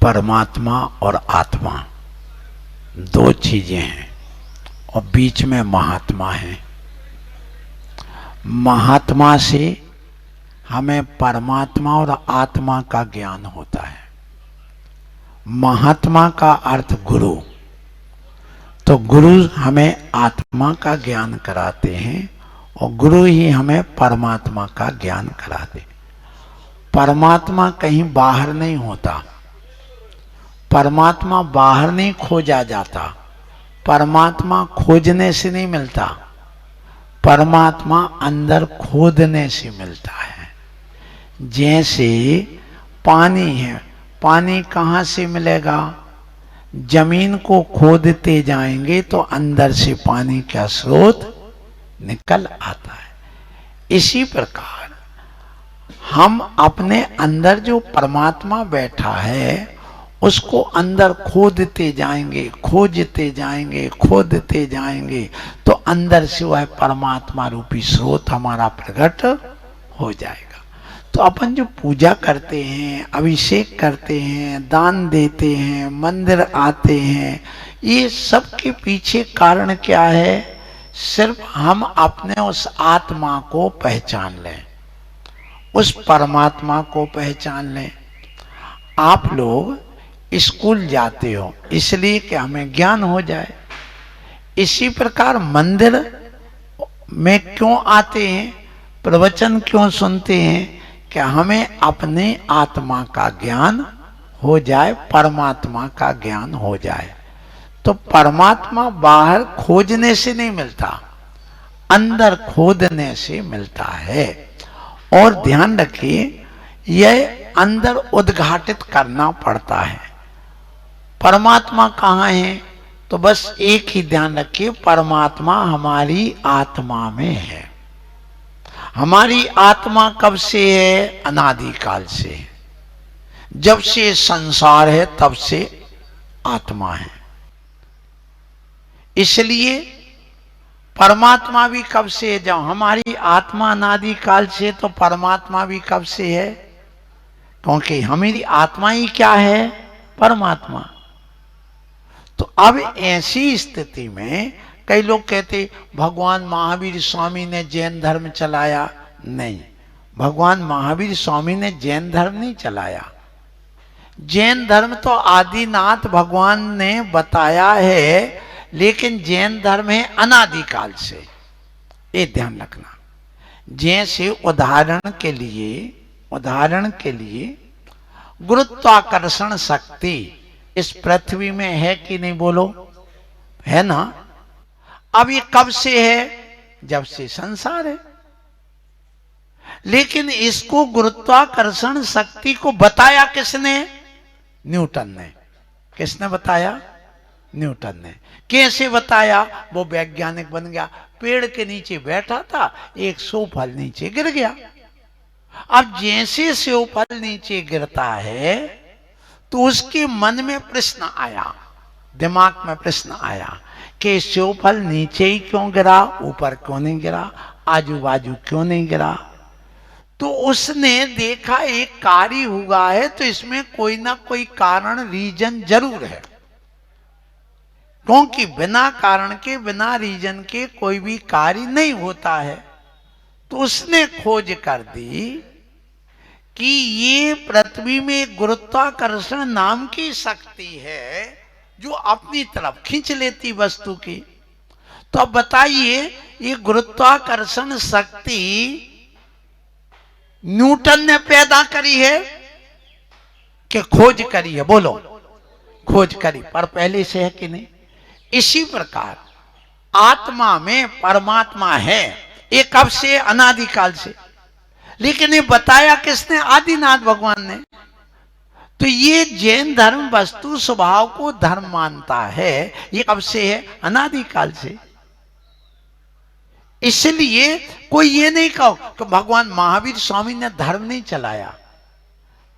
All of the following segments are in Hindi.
परमात्मा और आत्मा दो चीजें हैं और बीच में महात्मा है। महात्मा से हमें परमात्मा और आत्मा का ज्ञान होता है। महात्मा का अर्थ गुरु, तो गुरु हमें आत्मा का ज्ञान कराते हैं और गुरु ही हमें परमात्मा का ज्ञान कराते। परमात्मा कहीं बाहर नहीं होता, परमात्मा बाहर नहीं खोजा जाता, परमात्मा खोजने से नहीं मिलता, परमात्मा अंदर खोदने से मिलता है। जैसे पानी है, पानी कहाँ से मिलेगा? जमीन को खोदते जाएंगे तो अंदर से पानी का स्रोत निकल आता है। इसी प्रकार हम अपने अंदर जो परमात्मा बैठा है उसको अंदर खोदते जाएंगे, खोजते जाएंगे, खोदते जाएंगे तो अंदर से वह परमात्मा रूपी स्रोत हमारा प्रकट हो जाएगा। तो अपन जो पूजा करते हैं, अभिषेक करते हैं, दान देते हैं, मंदिर आते हैं, ये सब के पीछे कारण क्या है? सिर्फ हम अपने उस आत्मा को पहचान लें, उस परमात्मा को पहचान लें। आप लोग स्कूल जाते हो इसलिए कि हमें ज्ञान हो जाए। इसी प्रकार मंदिर में क्यों आते हैं, प्रवचन क्यों सुनते हैं? कि हमें अपने आत्मा का ज्ञान हो जाए, परमात्मा का ज्ञान हो जाए। तो परमात्मा बाहर खोजने से नहीं मिलता, अंदर खोदने से मिलता है। और ध्यान रखिए, यह अंदर उद्घाटित करना पड़ता है। परमात्मा कहाँ है? तो बस एक ही ध्यान रखिए, परमात्मा हमारी आत्मा में है। हमारी आत्मा कब से है? अनादिकाल से। जब से संसार है तब से आत्मा है। इसलिए परमात्मा भी कब से है? जब हमारी आत्मा अनादिकाल से, तो परमात्मा भी कब से है? क्योंकि हमारी आत्मा ही क्या है? परमात्मा। तो अब ऐसी स्थिति में कई लोग कहते भगवान महावीर स्वामी ने जैन धर्म चलाया। नहीं, भगवान महावीर स्वामी ने जैन धर्म नहीं चलाया। जैन धर्म तो आदिनाथ भगवान ने बताया है, लेकिन जैन धर्म है अनादिकाल से। ये ध्यान रखना। जैसे उदाहरण के लिए गुरुत्वाकर्षण शक्ति इस पृथ्वी में है कि नहीं? बोलो, है ना? अब ये कब से है? जब से संसार है। लेकिन इसको गुरुत्वाकर्षण शक्ति को बताया किसने? न्यूटन ने। किसने बताया? न्यूटन ने। कैसे बताया? वो वैज्ञानिक बन गया, पेड़ के नीचे बैठा था, एक सेवफल नीचे गिर गया। अब जैसे सेवफल नीचे गिरता है तो उसके मन में प्रश्न आया, दिमाग में प्रश्न आया कि सेवफल नीचे ही क्यों गिरा, ऊपर क्यों नहीं गिरा, आजू बाजू क्यों नहीं गिरा? तो उसने देखा एक कार्य हुआ है तो इसमें कोई ना कोई कारण, रीजन जरूर है। क्योंकि बिना कारण के, बिना रीजन के कोई भी कार्य नहीं होता है। तो उसने खोज कर दी कि ये पृथ्वी में गुरुत्वाकर्षण नाम की शक्ति है जो अपनी तरफ खींच लेती वस्तु की। तो अब बताइए, ये गुरुत्वाकर्षण शक्ति न्यूटन ने पैदा करी है कि खोज करी है? बोलो, खोज करी, पर पहले से है कि नहीं? इसी प्रकार आत्मा में परमात्मा है। ये कब से? अनादिकाल से। लेकिन ये बताया किसने? आदिनाथ भगवान ने। तो ये जैन धर्म वस्तु स्वभाव को धर्म मानता है। ये कब से है? अनादिकाल से। इसलिए कोई ये नहीं कहो कि भगवान महावीर स्वामी ने धर्म नहीं चलाया।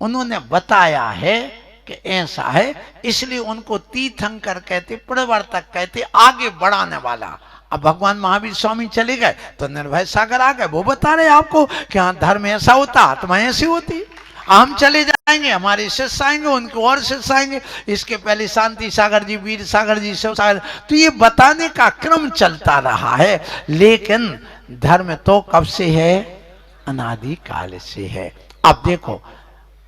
उन्होंने बताया है कि ऐसा है, इसलिए उनको तीर्थंकर कहते, प्रवर्तक कहते, आगे बढ़ाने वाला। अब भगवान महावीर स्वामी चले गए तो निर्भय सागर आ गए, वो बता रहे आपको कि हाँ धर्म ऐसा होता, आत्मा ऐसी होती। हम चले जाएंगे, हमारे शिष्य आएंगे, उनके और शिष्य आएंगे, इसके पहले शांति सागर जी, वीर सागर जी, शिव सागर। तो ये बताने का क्रम चलता रहा है। लेकिन धर्म तो कब से है? अनादि काल से है। अब देखो,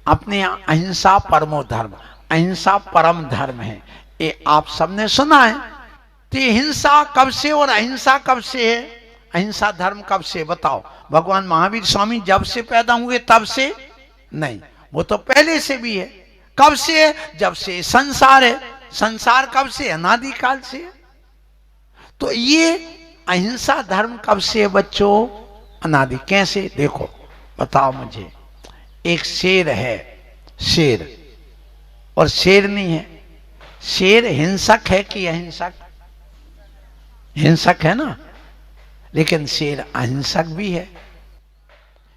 अपने यहाँ अहिंसा परमो धर्म, अहिंसा परम धर्म है, ये आप सबने सुना है। तो हिंसा कब से और अहिंसा कब से है? अहिंसा धर्म कब से बताओ? भगवान महावीर स्वामी जब से पैदा हुए तब से नहीं, वो तो पहले से भी है। कब से है? जब से संसार है। संसार कब से? अनादि काल से है। तो ये अहिंसा धर्म कब से है बच्चों? अनादि। कैसे? देखो बताओ मुझे। एक शेर है, शेर और शेरनी है। शेर हिंसक है कि अहिंसक? हिंसक है ना, लेकिन शेर अहिंसक भी है।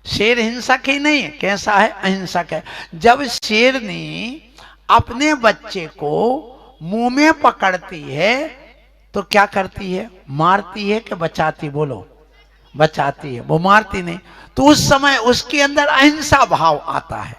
शेर हिंसक ही नहीं है, कैसा है? अहिंसक है। जब शेरनी अपने बच्चे को मुंह में पकड़ती है तो क्या करती है? मारती है कि बचाती? बोलो, बचाती है, वो मारती नहीं। तो उस समय उसके अंदर अहिंसा भाव आता है।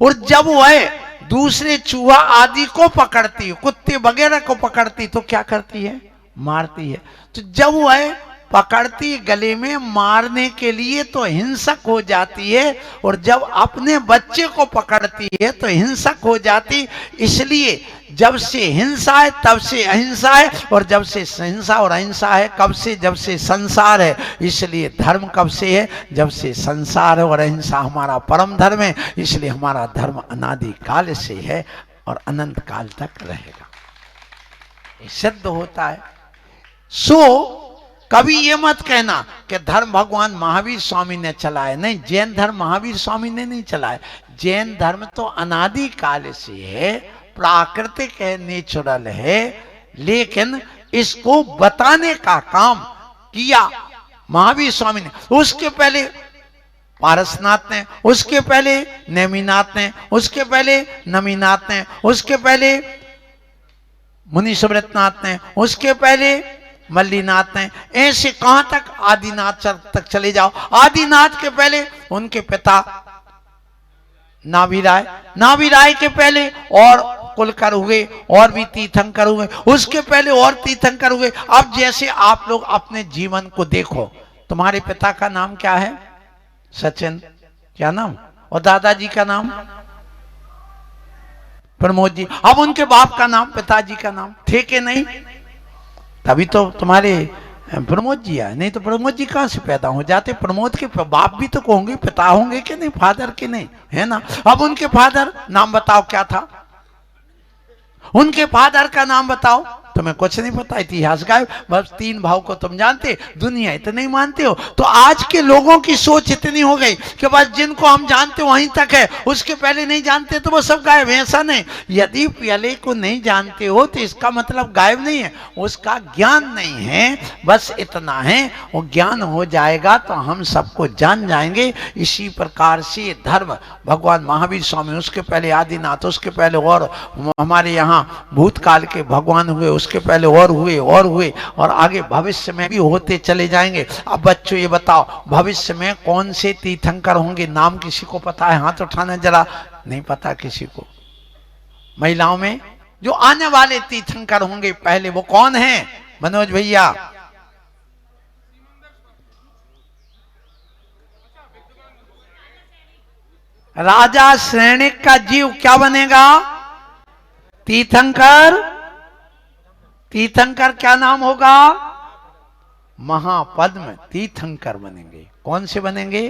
और जब वह दूसरे चूहा आदि को पकड़ती है, कुत्ते वगैरह को पकड़ती, तो क्या करती है? मारती है। तो जब वह पकड़ती गले में मारने के लिए तो हिंसक हो जाती है, और जब अपने बच्चे को पकड़ती है तो हिंसक हो जाती। इसलिए जब से हिंसा है तब से अहिंसा है, और जब से हिंसा और अहिंसा है कब से? जब से संसार है। इसलिए धर्म कब से है? जब से संसार है, और अहिंसा हमारा परम धर्म है। इसलिए हमारा धर्म अनादि काल से है और अनंत काल तक रहेगा, ये सिद्ध होता है। सो कभी ये मत कहना कि धर्म भगवान महावीर स्वामी ने चलाया। नहीं, जैन धर्म महावीर स्वामी ने नहीं चलाया। जैन धर्म तो अनादि काल से है, प्राकृतिक है, नेचुरल है, लेकिन इसको बताने का काम किया महावीर स्वामी ने। उसके पहले पारसनाथ ने, उसके पहले नेमिनाथ ने, उसके पहले नमीनाथ ने, उसके पहले मुनि सुब्रतनाथ ने, उसके पहले मल्लीनाथ ने। ऐसे कहां तक? आदिनाथ तक चले जाओ। आदिनाथ के पहले उनके पिता नाभिराय, नाभिराय के पहले और कुलकर हुए, और भी तीर्थंकर हुए, उसके पहले और तीर्थंकर हुए। अब जैसे आप लोग अपने जीवन को देखो, तुम्हारे पिता का नाम क्या है? सचिन, क्या नाम? और दादाजी का नाम? प्रमोद जी। अब उनके बाप का नाम, पिताजी का नाम थे कि नहीं? तभी तो तुम्हारे प्रमोद जी आए, नहीं तो प्रमोद जी कहां से पैदा हो जाते? प्रमोद के बाप भी तो होंगे, पिता होंगे कि नहीं? फादर के नहीं, है ना? अब उनके फादर नाम बताओ क्या था? उनके फादर का नाम बताओ। तुम्हें कुछ नहीं पता, इतिहास गायब। बस 3 भाव को तुम जानते, दुनिया इतने ही मानते हो। तो आज के लोगों की सोच इतनी हो गई कि बस जिनको हम जानते हो वहीं तक है, उसके पहले नहीं जानते तो वो सब गायब है। ऐसा नहीं, यदि पहले को नहीं जानते हो तो इसका मतलब गायब नहीं है, उसका ज्ञान नहीं है, बस इतना है। वो ज्ञान हो जाएगा तो हम सबको जान जाएंगे। इसी प्रकार से धर्म भगवान महावीर स्वामी, उसके पहले आदिनाथ, उसके पहले और हमारे यहाँ भूतकाल के भगवान हुए, उसके पहले और हुए और हुए, और आगे भविष्य में भी होते चले जाएंगे। अब बच्चों ये बताओ, भविष्य में कौन से तीर्थंकर होंगे? नाम किसी को पता है? हाथ उठाना जरा। नहीं पता किसी को? महिलाओं में जो आने वाले तीर्थंकर होंगे पहले, वो कौन है? मनोज भैया। राजा श्रेणिक का जीव क्या बनेगा? तीर्थंकर। तीर्थंकर क्या नाम होगा? महापद्म तीर्थंकर बनेंगे। कौन से बनेंगे?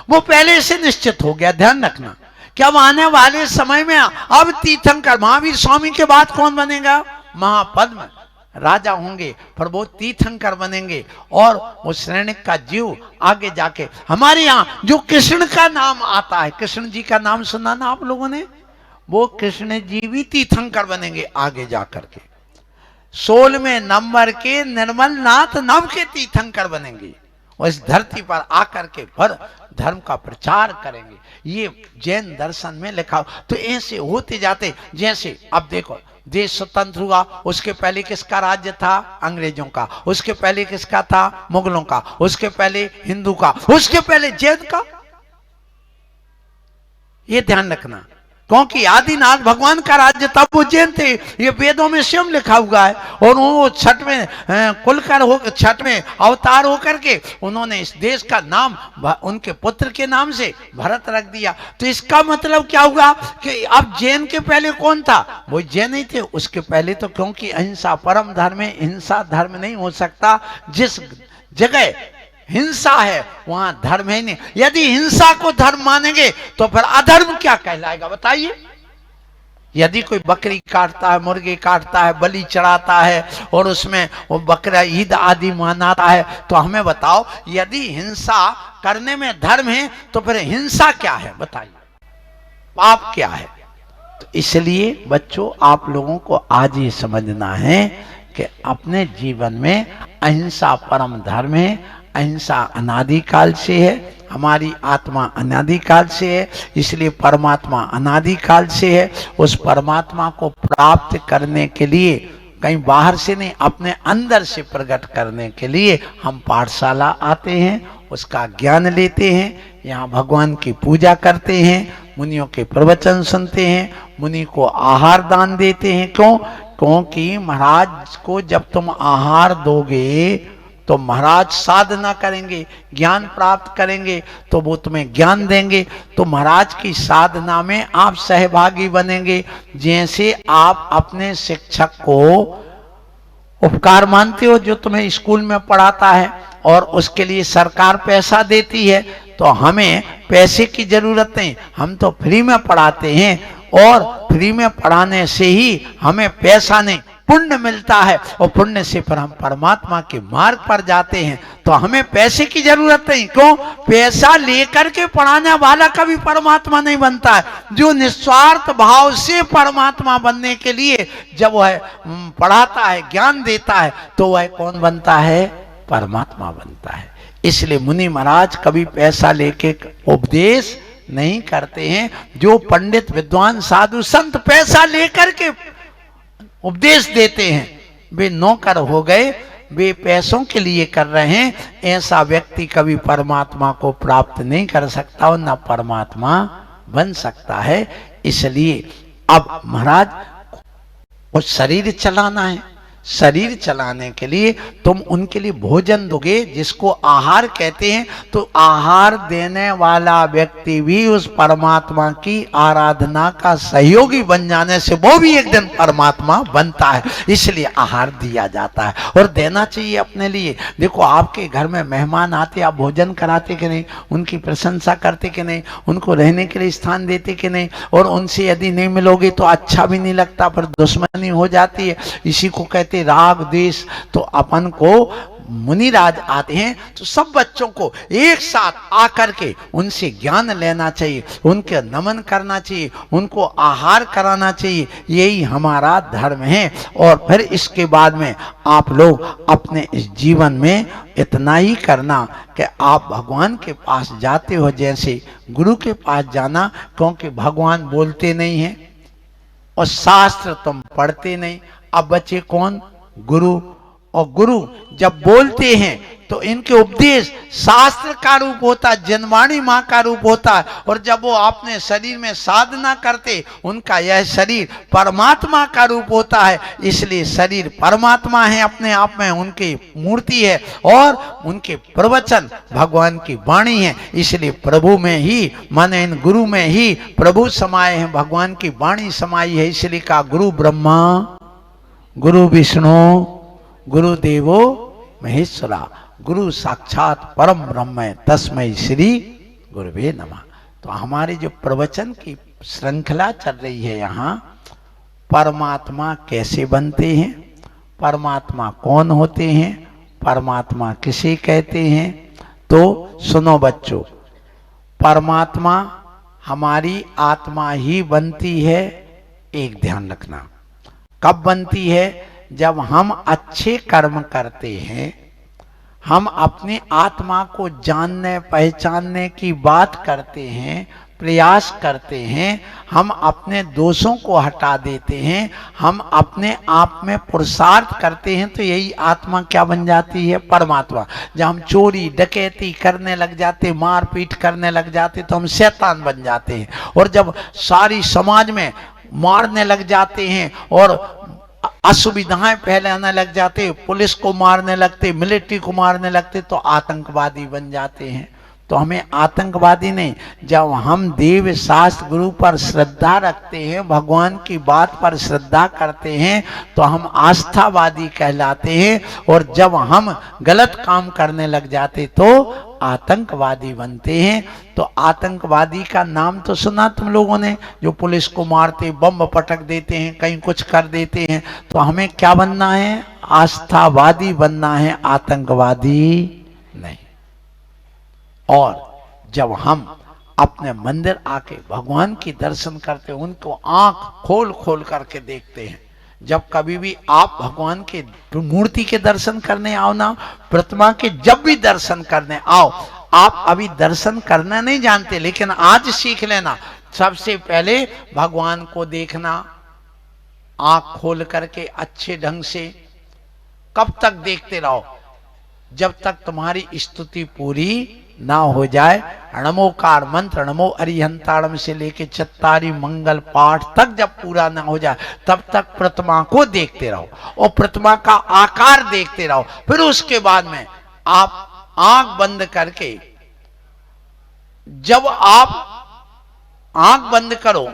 वो पहले से निश्चित हो गया, ध्यान रखना। क्या आने वाले समय में अब तीर्थंकर महावीर स्वामी के बाद कौन बनेगा? महापद्म राजा होंगे, पर वो तीर्थंकर बनेंगे। और वो श्रेणिक का जीव आगे जाके हमारे यहाँ जो कृष्ण का नाम आता है, कृष्ण जी का नाम सुना ना आप लोगों ने? वो कृष्ण जी भी तीर्थंकर बनेंगे आगे जाकर के। 16वें नंबर के निर्मल नाथ नव के तीर्थंकर बनेंगे, और इस धरती पर आकर के भर धर्म का प्रचार करेंगे। ये जैन दर्शन में लिखा हो। तो ऐसे होते जाते, जैसे अब देखो देश स्वतंत्र हुआ, उसके पहले किसका राज्य था? अंग्रेजों का। उसके पहले किसका था? मुगलों का। उसके पहले हिंदू का। उसके पहले जैन का। ये ध्यान रखना, क्योंकि आदिनाथ भगवान का राज्य तब उज्जैन थे, ये वेदों में स्वयं लिखा हुआ है। और वो छठवें कुलकर हो, छठवें अवतार होकर के उन्होंने इस देश का नाम उनके पुत्र के नाम से भरत रख दिया। तो इसका मतलब क्या हुआ कि अब जैन के पहले कौन था? वो जैन ही थे उसके पहले। तो क्योंकि अहिंसा परम धर्म है, हिंसा धर्म नहीं हो सकता। जिस जगह हिंसा है वहां धर्म है नहीं। यदि हिंसा को धर्म मानेंगे तो फिर अधर्म क्या कहलाएगा बताइए? यदि कोई बकरी काटता है, मुर्गे काटता है, बलि चढ़ाता है और उसमें वो बकरा ईद आदि मनाता है, तो हमें बताओ यदि हिंसा करने में धर्म है तो फिर हिंसा क्या है बताइए, पाप क्या है? तो इसलिए बच्चों आप लोगों को आज ये समझना है कि अपने जीवन में अहिंसा परम धर्म है। अहिंसा अनादिकाल से है, हमारी आत्मा अनादिकाल से है, इसलिए परमात्मा अनादिकाल से है। उस परमात्मा को प्राप्त करने के लिए कहीं बाहर से नहीं, अपने अंदर से प्रकट करने के लिए हम पाठशाला आते हैं, उसका ज्ञान लेते हैं, यहाँ भगवान की पूजा करते हैं, मुनियों के प्रवचन सुनते हैं, मुनि को आहार दान देते हैं। क्यों? क्योंकि महाराज को जब तुम आहार दोगे तो महाराज साधना करेंगे, ज्ञान प्राप्त करेंगे, तो वो तुम्हें ज्ञान देंगे। तो महाराज की साधना में आप सहभागी बनेंगे। जैसे आप अपने शिक्षक को उपकार मानते हो जो तुम्हें स्कूल में पढ़ाता है और उसके लिए सरकार पैसा देती है, तो हमें पैसे की जरूरत नहीं, हम तो फ्री में पढ़ाते हैं और फ्री में पढ़ाने से ही हमें पैसा नहीं पुण्य मिलता है और पुण्य से पर हम परमात्मा के मार्ग पर जाते हैं। तो हमें पैसे की जरूरत नहीं। क्यों? पैसा लेकर के पढ़ाने वाला कभी परमात्मा नहीं बनता है। जो निस्वार्थ भाव से परमात्मा बनने के लिए जब वह पढ़ाता है, ज्ञान देता है, तो वह कौन बनता है? परमात्मा बनता है। इसलिए मुनि महाराज कभी पैसा लेके उपदेश नहीं करते हैं। जो पंडित विद्वान साधु संत पैसा लेकर के उपदेश देते हैं वे नौकर हो गए, वे पैसों के लिए कर रहे हैं। ऐसा व्यक्ति कभी परमात्मा को प्राप्त नहीं कर सकता और न परमात्मा बन सकता है। इसलिए अब महाराज उस शरीर चलाना है, शरीर चलाने के लिए तुम उनके लिए भोजन दोगे जिसको आहार कहते हैं। तो आहार देने वाला व्यक्ति भी उस परमात्मा की आराधना का सहयोगी बन जाने से वो भी एक दिन परमात्मा बनता है। इसलिए आहार दिया जाता है और देना चाहिए अपने लिए। देखो आपके घर में मेहमान आते, आप भोजन कराते कि नहीं, उनकी प्रशंसा करते कि नहीं, उनको रहने के लिए स्थान देते कि नहीं। और उनसे यदि नहीं मिलोगे तो अच्छा भी नहीं लगता, पर दुश्मनी हो जाती है। इसी को कहते राग द्वेष। तो अपन को मुनिराज आते हैं तो सब बच्चों को एक साथ आकर के उनसे ज्ञान लेना चाहिए, उनके नमन करना चाहिए, उनको आहार कराना चाहिए। यही हमारा धर्म है। और फिर इसके बाद में आप लोग अपने इस जीवन में इतना ही करना कि आप भगवान के पास जाते हो जैसे गुरु के पास जाना, क्योंकि भगवान बोलते नहीं हैं और शास्त्र तुम पढ़ते नहीं। अब बचे कौन? गुरु। और गुरु जब बोलते हैं तो इनके उपदेश शास्त्र का रूप होता है, जनवाणी माँ का रूप होता है। और जब वो अपने शरीर में साधना करते, उनका यह शरीर परमात्मा का रूप होता है। इसलिए शरीर परमात्मा है अपने आप में, उनकी मूर्ति है और उनके प्रवचन भगवान की वाणी है। इसलिए प्रभु में ही, माने इन गुरु में ही प्रभु समाये हैं, भगवान की वाणी समाई है। इसलिए कहा गुरु ब्रह्मा गुरु विष्णु गुरुदेवो महेश्वरा, गुरु साक्षात परम ब्रह्म तस्मै श्री गुरुवे नमः। तो हमारी जो प्रवचन की श्रृंखला चल रही है, यहाँ परमात्मा कैसे बनते हैं, परमात्मा कौन होते हैं, परमात्मा किसे कहते हैं। तो सुनो बच्चों, परमात्मा हमारी आत्मा ही बनती है। एक ध्यान रखना, कब बनती है? जब हम अच्छे कर्म करते हैं, हम अपनी आत्मा को जानने पहचानने की बात करते हैं, प्रयास करते हैं, हम अपने दोषों को हटा देते हैं, हम अपने आप में पुरुषार्थ करते हैं, तो यही आत्मा क्या बन जाती है? परमात्मा। जब हम चोरी डकैती करने लग जाते, मारपीट करने लग जाते, तो हम शैतान बन जाते हैं। और जब सारी समाज में मारने लग जाते हैं और असुविधाएं फैलाने लग जाते, पुलिस को मारने लगते, मिलिट्री को मारने लगते, तो आतंकवादी बन जाते हैं। तो हमें आतंकवादी नहीं, जब हम देव शास्त्र गुरु पर श्रद्धा रखते हैं, भगवान की बात पर श्रद्धा करते हैं, तो हम आस्थावादी कहलाते हैं। और जब हम गलत काम करने लग जाते तो आतंकवादी बनते हैं। तो आतंकवादी का नाम तो सुना तुम लोगों ने, जो पुलिस को मारते, बम पटक देते हैं, कहीं कुछ कर देते हैं। तो हमें क्या बनना है? आस्थावादी बनना है, आतंकवादी नहीं। और जब हम अपने मंदिर आके भगवान की दर्शन करते हैं, उनको आंख खोल खोल करके देखते हैं। जब कभी भी आप भगवान के मूर्ति के दर्शन करने आओ ना, प्रतिमा के जब भी दर्शन करने आओ, आप अभी दर्शन करना नहीं जानते, लेकिन आज सीख लेना। सबसे पहले भगवान को देखना आंख खोल करके अच्छे ढंग से। कब तक देखते रहो? जब तक तुम्हारी स्तुति पूरी ना हो जाए। नमोकार मंत्र, नमो अरिहंताड़म से लेके चत्तारी मंगल पाठ तक जब पूरा ना हो जाए, तब तक प्रतिमा को देखते रहो और प्रतिमा का आकार देखते रहो। फिर उसके बाद में आप आंख बंद करके, जब आप आंख बंद करो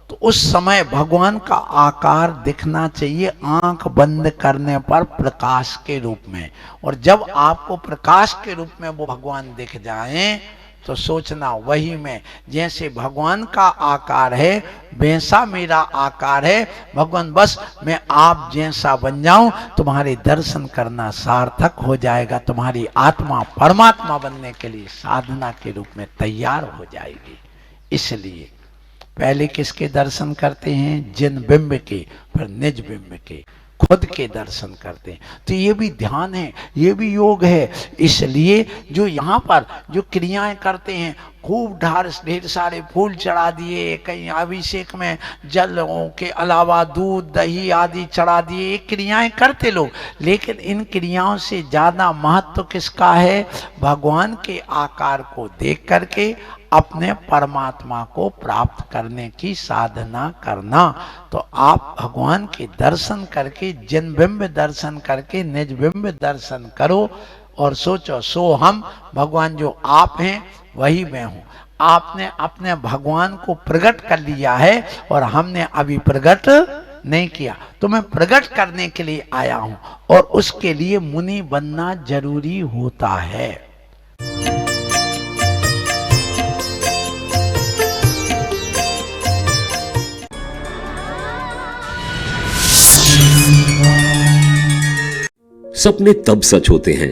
तो उस समय भगवान का आकार दिखना चाहिए आंख बंद करने पर प्रकाश के रूप में। और जब आपको प्रकाश के रूप में वो भगवान दिख जाएं, तो सोचना वही में जैसे भगवान का आकार है वैसा मेरा आकार है। भगवान बस मैं आप जैसा बन जाऊं, तुम्हारे दर्शन करना सार्थक हो जाएगा। तुम्हारी आत्मा परमात्मा बनने के लिए साधना के रूप में तैयार हो जाएगी। इसलिए पहले किसके दर्शन करते हैं? जिन बिंब के, फिर निज बिंब के, खुद के दर्शन करते हैं। तो ये भी ध्यान है, ये भी योग है। इसलिए जो यहाँ पर जो क्रियाएं करते हैं, खूब ढेर सारे फूल चढ़ा दिए, कहीं अभिषेक में जल के अलावा दूध दही आदि चढ़ा दिए, ये क्रियाएं करते लोग। लेकिन इन क्रियाओं से ज्यादा महत्व किसका है? भगवान के आकार को देख करके अपने परमात्मा को प्राप्त करने की साधना करना। तो आप भगवान के दर्शन करके, जिन बिंब दर्शन करके निज बिंब दर्शन करो और सोचो सो हम, भगवान जो आप हैं वही मैं हूं। आपने अपने भगवान को प्रकट कर लिया है और हमने अभी प्रकट नहीं किया, तो मैं प्रकट करने के लिए आया हूं। और उसके लिए मुनि बनना जरूरी होता है। सपने तब सच होते हैं